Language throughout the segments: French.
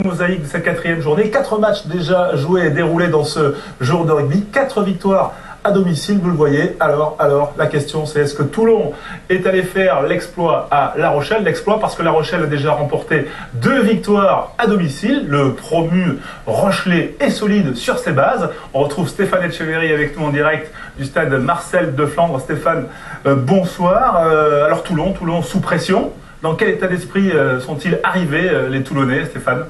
Mosaïque de cette 4e journée. 4 matchs déjà joués et déroulés dans ce jour de rugby. 4 victoires à domicile, vous le voyez. Alors, la question c'est est-ce que Toulon est allé faire l'exploit à La Rochelle? L'exploit parce que La Rochelle a déjà remporté 2 victoires à domicile. Le promu Rochelais est solide sur ses bases. On retrouve Stéphane Etcheverry avec nous en direct du stade Marcel de Flandre. Stéphane, bonsoir. Alors Toulon sous pression. Dans quel état d'esprit sont-ils arrivés, les Toulonnais, Stéphane?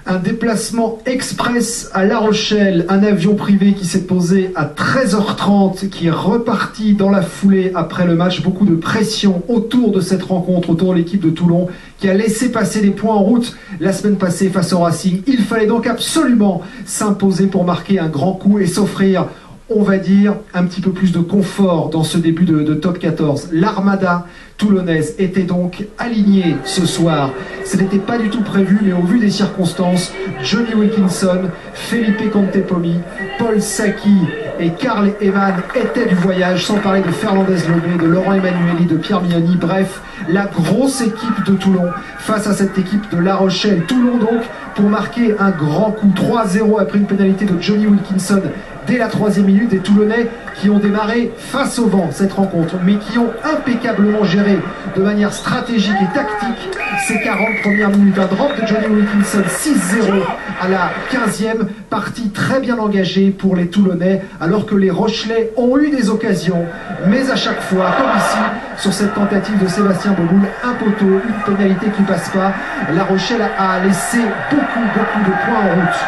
Un déplacement express à La Rochelle, un avion privé qui s'est posé à 13h30, qui est reparti dans la foulée après le match. Beaucoup de pression autour de cette rencontre, autour de l'équipe de Toulon, qui a laissé passer des points en route la semaine passée face au Racing. Il fallait donc absolument s'imposer pour marquer un grand coup et s'offrir, on va dire, un petit peu plus de confort dans ce début de top 14. L'armada toulonnaise était donc alignée ce soir. Ce n'était pas du tout prévu, mais au vu des circonstances, Johnny Wilkinson, Felipe Contepomi, Paul Saki et Karl Evan étaient du voyage, sans parler de Fernandez Lobé, de Laurent Emmanueli, de Pierre Mignoni. Bref, la grosse équipe de Toulon face à cette équipe de La Rochelle. Toulon donc pour marquer un grand coup, 3-0 après une pénalité de Johnny Wilkinson dès la 3e minute. Des Toulonnais qui ont démarré face au vent cette rencontre, mais qui ont impeccablement géré de manière stratégique et tactique ces 40 premières minutes. Un drop de Johnny Wilkinson, 6-0 à la 15e, partie très bien engagée pour les Toulonnais, alors que les Rochelais ont eu des occasions, mais à chaque fois, comme ici, sur cette tentative de Sébastien Boboul, un poteau, une pénalité qui passe pas. La Rochelle a laissé beaucoup de points en route.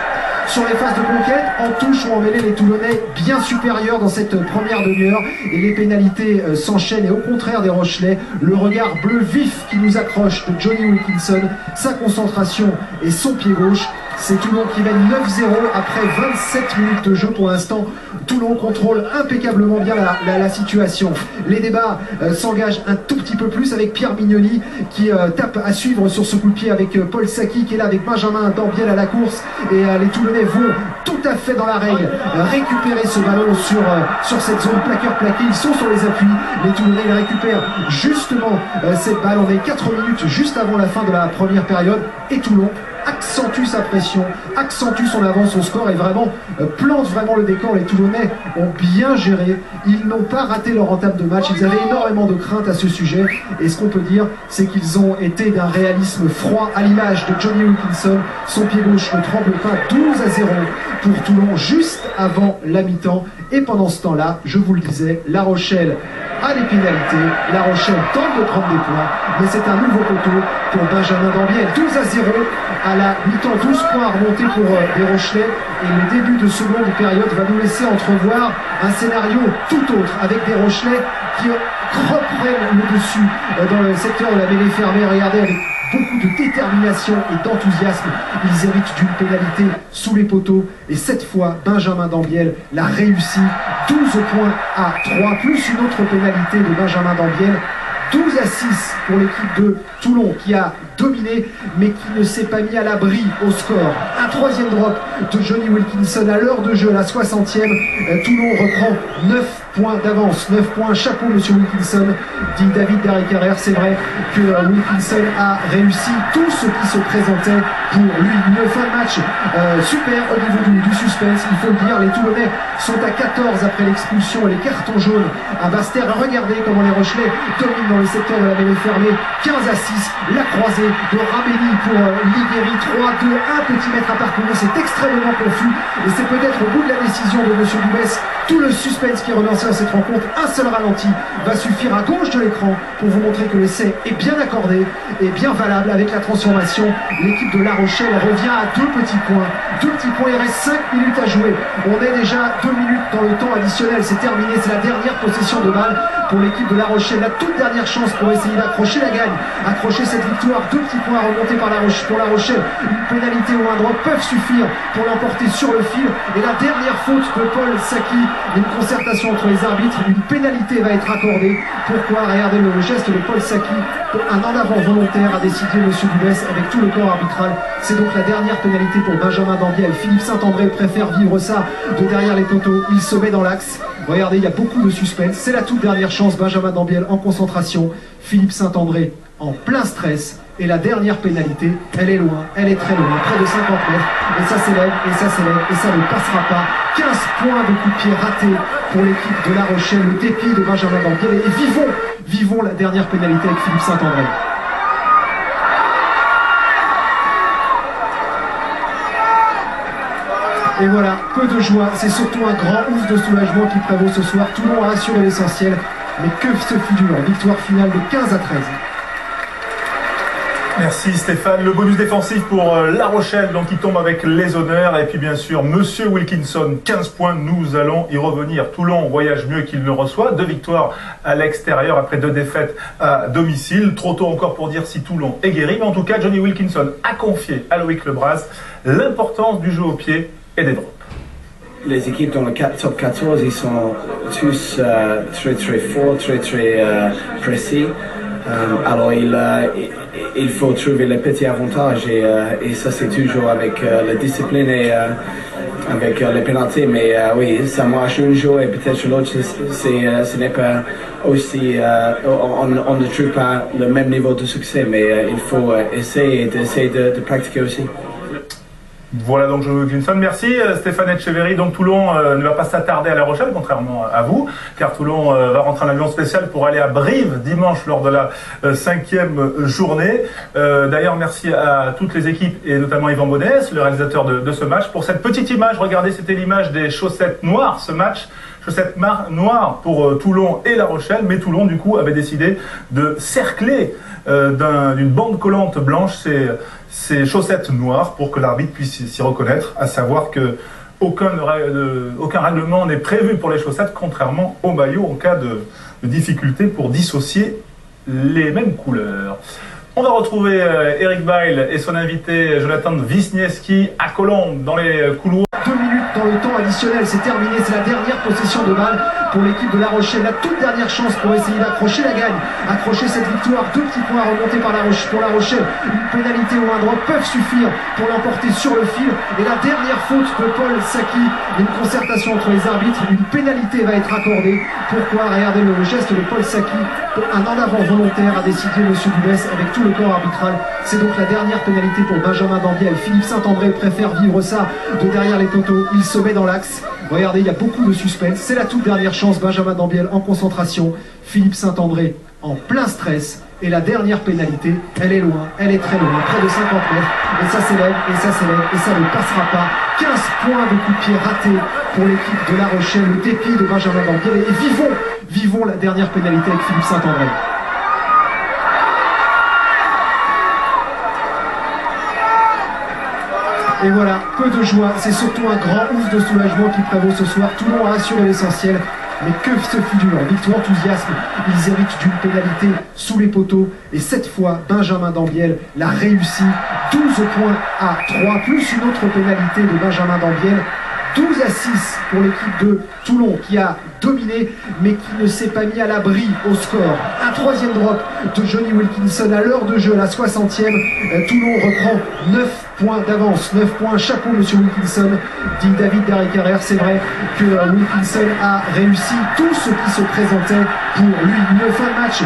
Sur les phases de conquête, en touche ou en mêlée, les Toulonnais bien supérieurs dans cette première demi-heure et les pénalités s'enchaînent. Et au contraire des Rochelais, le regard bleu vif qui nous accroche de Johnny Wilkinson, sa concentration et son pied gauche. C'est Toulon qui mène 9-0 après 27 minutes de jeu pour l'instant. Toulon contrôle impeccablement bien la situation. Les débats s'engagent un tout petit peu plus avec Pierre Mignoni qui tape à suivre sur ce coup de pied avec Paul Saki qui est là avec Benjamin Dambiel à la course. Et les Toulonnais vont tout à fait dans la règle récupérer ce ballon sur cette zone plaqueur-plaqué. Ils sont sur les appuis. Les Toulonnais ils récupèrent justement cette balle. On est 4 minutes juste avant la fin de la première période. Et Toulon accentue sa pression, accentue son avance au score et vraiment plante vraiment le décor. Les Toulonnais ont bien géré, ils n'ont pas raté leur entame de match, ils avaient énormément de craintes à ce sujet et ce qu'on peut dire c'est qu'ils ont été d'un réalisme froid à l'image de Johnny Wilkinson. Son pied gauche ne tremble pas. 12-0 pour Toulon juste avant la mi-temps et pendant ce temps-là, je vous le disais, La Rochelle a les pénalités, La Rochelle tente de prendre des points, mais c'est un nouveau poteau pour Benjamin Dambiel. 12-0 à la mi-temps, 12 points à remonter pour les Rochelais et le début de seconde période va nous laisser entrevoir un scénario tout autre avec des Rochelais qui reprennent le dessus dans le secteur de la mêlée fermée. Regardez avec beaucoup de détermination et d'enthousiasme, ils héritent d'une pénalité sous les poteaux et cette fois Benjamin Dambiel l'a réussi. 12 points à 3 plus une autre pénalité de Benjamin Dambiel. 12-6 pour l'équipe de Toulon qui a dominé mais qui ne s'est pas mis à l'abri au score. Un 3e drop de Johnny Wilkinson à l'heure de jeu, à la 60e. Toulon reprend 9 points d'avance. 9 points, chapeau monsieur Wilkinson, dit David Derrick-Carrère. C'est vrai que Wilkinson a réussi tout ce qui se présentait pour lui. Une fin de match super au niveau du suspense, il faut le dire. Les Toulonnais sont à 14 après l'expulsion et les cartons jaunes à Basse-Terre. Regardez comment les Rochelais dominent dans le secteur de la mêlée fermée. 15-6, la croisée de Rabelli pour Ligueri. 3-2, un petit mètre à parcourir. C'est extrêmement confus et c'est peut-être au bout de la décision de monsieur Dubès tout le suspense qui est relancé dans cette rencontre. Un seul ralenti va suffire à gauche de l'écran pour vous montrer que l'essai est bien accordé et bien valable avec la transformation. L'équipe de La Rochelle revient à 2 petits points. 2 petits points, il reste 5 minutes à jouer. On est déjà 2 minutes dans le temps additionnel. C'est terminé, c'est la dernière possession de balle pour l'équipe de La Rochelle. La toute dernière chance pour essayer d'accrocher la gagne, accrocher cette victoire. 2 petits points à remonter pour La Rochelle. Une pénalité ou un drop peuvent suffire pour l'emporter sur le fil. Et la dernière faute de Paul Saki, une concertation entre les arbitres, une pénalité va être accordée. Pourquoi? Regardez le geste de Paul Saki, un en avant volontaire a décidé monsieur Dubès avec tout le corps arbitral. C'est donc la dernière pénalité pour Benjamin Dambiel. Philippe Saint-André préfère vivre ça de derrière les poteaux. Il se met dans l'axe. Regardez, il y a beaucoup de suspense. C'est la toute dernière chance. Benjamin Dambiel en concentration. Philippe Saint-André en plein stress. Et la dernière pénalité, elle est loin, elle est très loin, près de 50 mètres. Et ça s'élève, et ça s'élève, et ça ne passera pas. 15 points de coup de pied ratés pour l'équipe de La Rochelle. Le dépit de Benjamin Dambiel. Et vivons la dernière pénalité avec Philippe Saint-André. Et voilà, peu de joie, c'est surtout un grand ouf de soulagement qui prévaut ce soir. Toulon a assuré l'essentiel, mais que ce fut dur. Victoire finale de 15 à 13. Merci Stéphane. Le bonus défensif pour La Rochelle, donc qui tombe avec les honneurs. Et puis bien sûr, Monsieur Wilkinson, 15 points. Nous allons y revenir. Toulon voyage mieux qu'il ne reçoit. 2 victoires à l'extérieur après 2 défaites à domicile. Trop tôt encore pour dire si Toulon est guéri. Mais en tout cas, Johnny Wilkinson a confié à Loïc Lebras l'importance du jeu au pied et des drops. Les équipes dans le top 14, ils sont tous très forts, très précis. Alors il faut trouver les petits avantages et ça c'est toujours avec la discipline et avec les pénalités. Mais oui, ça marche un jour et peut-être l'autre, ce n'est pas aussi, on ne trouve pas le même niveau de succès, mais il faut essayer de pratiquer aussi. Voilà donc Johnny Wilkinson. Merci Stéphane Etcheverry. Donc Toulon ne va pas s'attarder à La Rochelle, contrairement à vous, car Toulon va rentrer en avion spécial pour aller à Brive dimanche lors de la 5e journée. D'ailleurs, merci à toutes les équipes et notamment Yvan Bonès, le réalisateur de ce match, pour cette petite image. Regardez, c'était l'image des chaussettes noires, ce match. Chaussettes noires pour Toulon et La Rochelle, mais Toulon du coup avait décidé de cercler d'une bande collante blanche ces chaussettes noires pour que l'arbitre puisse s'y reconnaître, à savoir que aucun règlement n'est prévu pour les chaussettes, contrairement au maillot en cas de difficulté pour dissocier les mêmes couleurs. On va retrouver Eric Bail et son invité Jonathan Wisniewski à Colombes dans les couloirs. 2 minutes dans le temps additionnel, c'est terminé, c'est la dernière possession de balle pour l'équipe de La Rochelle, la toute dernière chance pour essayer d'accrocher la gagne, accrocher cette victoire. 2 petits points remontés pour La Rochelle, une pénalité ou un drop peuvent suffire pour l'emporter sur le fil. Et la dernière faute de Paul Saki, une concertation entre les arbitres, une pénalité va être accordée. Pourquoi? Regardez le geste de Paul Saki, un en avant volontaire a décidé M. Dubès avec tout le corps arbitral. C'est donc la dernière pénalité pour Benjamin Dambiel. Philippe Saint-André préfère vivre ça de derrière les poteaux, il se met dans l'axe. Regardez, il y a beaucoup de suspense, c'est la toute dernière chance. Benjamin Dambiel en concentration, Philippe Saint-André en plein stress. Et la dernière pénalité, elle est loin, elle est très loin, près de 50 mètres. Et ça s'élève, et ça s'élève, et ça ne passera pas. 15 points de coup de pied ratés pour l'équipe de La Rochelle. Le dépit de Benjamin Dambiel. Et vivons la dernière pénalité avec Philippe Saint-André. Et voilà, peu de joie, c'est surtout un grand ouf de soulagement qui prévaut ce soir. Toulon a assuré l'essentiel, mais que ce fut dur. Victoire, enthousiasme, ils héritent d'une pénalité sous les poteaux. Et cette fois, Benjamin Dambiel l'a réussi. 12 points à 3, plus une autre pénalité de Benjamin Dambiel. 12 à 6 pour l'équipe de Toulon qui a dominé mais qui ne s'est pas mis à l'abri au score. Un 3e drop de Johnny Wilkinson à l'heure de jeu, la 60e. Toulon reprend 9 points d'avance, 9 points. Chapeau monsieur Wilkinson, dit David Derrick-Carrère. C'est vrai que Wilkinson a réussi tout ce qui se présentait pour lui. Une fin de match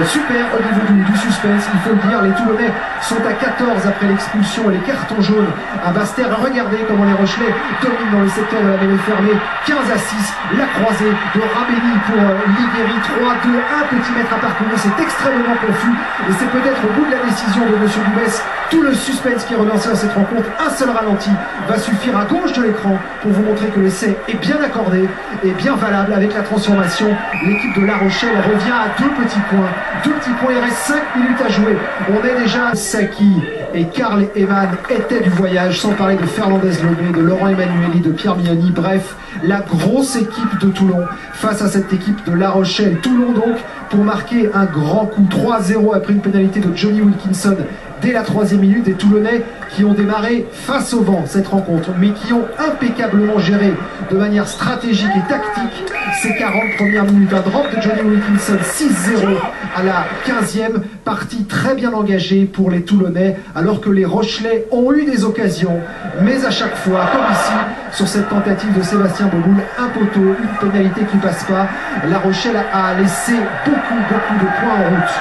super au niveau du suspense, il faut le dire. Les Toulonnais sont à 14 après l'expulsion et les cartons jaunes à Basse-Terre. Regardez comment les Rochelais dominent dans le secteur de la mêlée fermée. 15 à 6, la croisée de Rabelli pour Ligueri. 3, 2, 1 petit mètre à parcourir. C'est extrêmement confus et c'est peut-être au bout de la décision de M. Dubès. Tout le suspense qui est relancé dans cette rencontre, un seul ralenti va suffire à gauche de l'écran pour vous montrer que l'essai est bien accordé et bien valable avec la transformation. L'équipe de La Rochelle revient à 2 petits points. 2 petits points, il reste 5 minutes à jouer. On est déjà Saki et Karl Eman étaient du voyage, sans parler de Fernandez Lobé, de Laurent Emmanueli, de Pierre Mignoni. Bref, la grosse équipe de Toulon face à cette équipe de La Rochelle. Toulon donc pour marquer un grand coup, 3-0 après une pénalité de Johnny Wilkinson dès la 3e minute. Des Toulonnais qui ont démarré face au vent cette rencontre, mais qui ont impeccablement géré de manière stratégique et tactique ces 40 premières minutes. Un drop de Johnny Wilkinson, 6-0 à la 15e. Partie très bien engagée pour les Toulonnais, alors que les Rochelais ont eu des occasions, mais à chaque fois, comme ici, sur cette tentative de Sébastien Boboul, un poteau, une pénalité qui passe pas. La Rochelle a laissé beaucoup de points en route.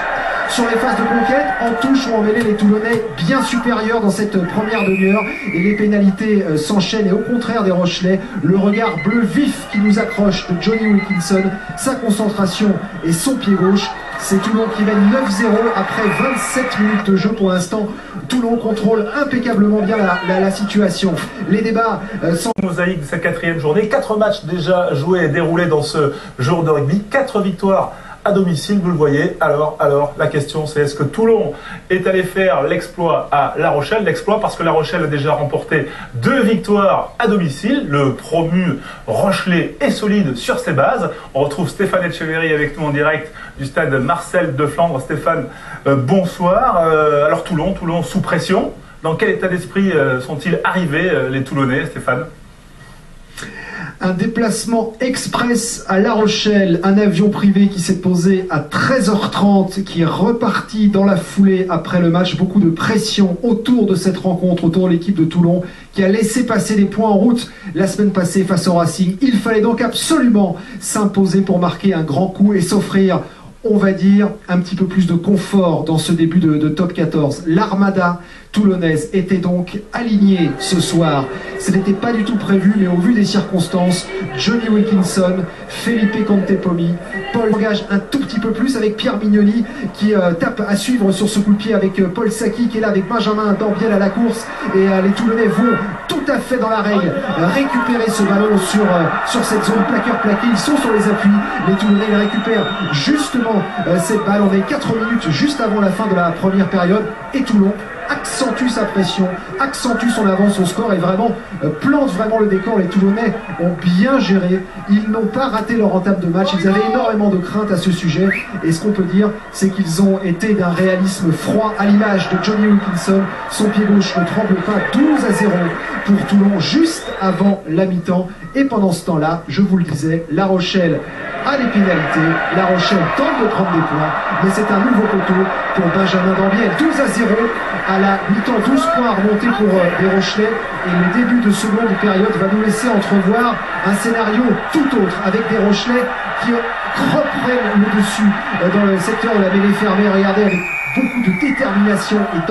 sur les phases de conquête. En touche ou en mêlée, les Toulonnais bien supérieurs dans cette première demi-heure. Et les pénalités s'enchaînent. Et au contraire des Rochelais, le regard bleu vif qui nous accroche de Johnny Wilkinson, sa concentration et son pied gauche. C'est Toulon qui mène 9-0 après 27 minutes de jeu pour l'instant. Toulon contrôle impeccablement bien la situation. Les débats sont... Mosaïque de cette 4e journée. 4 matchs déjà joués et déroulés dans ce jour de rugby. 4 victoires à domicile, vous le voyez. Alors, la question c'est est-ce que Toulon est allé faire l'exploit à La Rochelle? L'exploit parce que La Rochelle a déjà remporté 2 victoires à domicile. Le promu Rochelais est solide sur ses bases. On retrouve Stéphane Etcheverry avec nous en direct du stade Marcel de Flandre. Stéphane, bonsoir. Alors Toulon sous pression. Dans quel état d'esprit sont-ils arrivés, les Toulonnais, Stéphane? Un déplacement express à La Rochelle, un avion privé qui s'est posé à 13h30, qui est reparti dans la foulée après le match. Beaucoup de pression autour de cette rencontre, autour de l'équipe de Toulon, qui a laissé passer des points en route la semaine passée face au Racing. Il fallait donc absolument s'imposer pour marquer un grand coup et s'offrir, on va dire, un petit peu plus de confort dans ce début de top 14. L'armada toulonnaise était donc alignée ce soir. Ce n'était pas du tout prévu, mais au vu des circonstances, Johnny Wilkinson, Felipe Contepomi, Paul engage un tout petit peu plus avec Pierre Mignoni qui tape à suivre sur ce coup de pied avec Paul Saki qui est là avec Benjamin Dambiel à la course. Et les Toulonnais vont tout à fait dans la règle récupérer ce ballon sur cette zone plaqueur-plaqué. Ils sont sur les appuis. Les Toulonnais ils récupèrent justement cette balle. On est 4 minutes juste avant la fin de la première période et Toulon accentue sa pression, accentue son avance au score et vraiment plante vraiment le décor. Les Toulonnais ont bien géré, ils n'ont pas raté leur entame de match, ils avaient énormément de craintes à ce sujet et ce qu'on peut dire c'est qu'ils ont été d'un réalisme froid à l'image de Johnny Wilkinson. Son pied gauche ne tremble pas. 12-0 pour Toulon juste avant la mi-temps et pendant ce temps-là, je vous le disais, La Rochelle a les pénalités, La Rochelle tente de prendre des points, mais c'est un nouveau poteau pour Benjamin Dambiel. 12-0 à la mi-temps, 12 points à remonter pour les Rochelais et le début de seconde période va nous laisser entrevoir un scénario tout autre avec des Rochelais qui reprennent le dessus dans le secteur de la mêlée fermée. Regardez avec beaucoup de détermination et